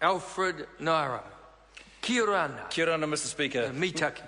Alfred Naira. Kia ora ana. Kia ora ana, Mr. Speaker. Mitaki.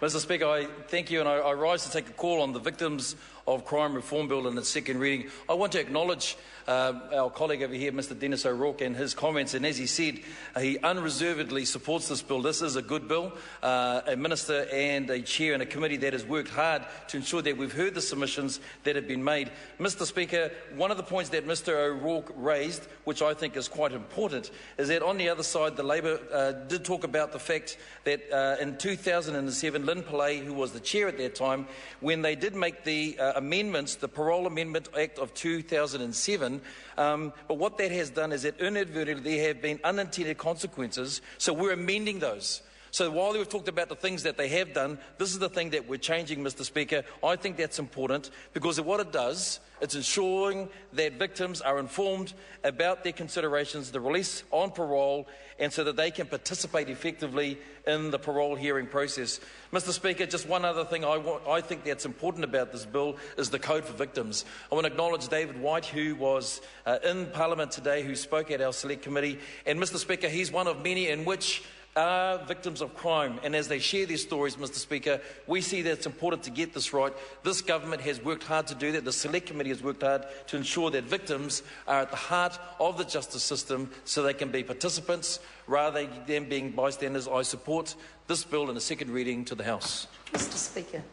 Mr. Speaker, I thank you, and I rise to take a call on the Victims of Crime Reform Bill in its second reading. I want to acknowledge our colleague over here, Mr. Dennis O'Rourke, and his comments. And as he said, he unreservedly supports this bill. This is a good bill. A minister and a chair and a committee that has worked hard to ensure that we've heard the submissions that have been made. Mr. Speaker, one of the points that Mr. O'Rourke raised, which I think is quite important, is that on the other side, the Labour did talk about the fact that in 2007, Lynn Pillay, who was the chair at that time, when they did make the amendments, the Parole Amendment Act of 2007, but what that has done is that inadvertently there have been unintended consequences, so we're amending those. So while we've talked about the things that they have done, this is the thing that we're changing, Mr. Speaker. I think that's important because of what it does. It's ensuring that victims are informed about their considerations, the release on parole, and so that they can participate effectively in the parole hearing process. Mr. Speaker, just one other thing I think that's important about this bill is the Code for Victims. I want to acknowledge David White, who was in Parliament today, who spoke at our Select Committee. And Mr. Speaker, he's one of many in which are victims of crime, and as they share their stories, Mr. Speaker, we see that it's important to get this right. This government has worked hard to do that. The Select Committee has worked hard to ensure that victims are at the heart of the justice system so they can be participants rather than being bystanders. I support this bill in a second reading to the House. Mr. Speaker.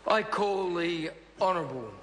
I call the Honourable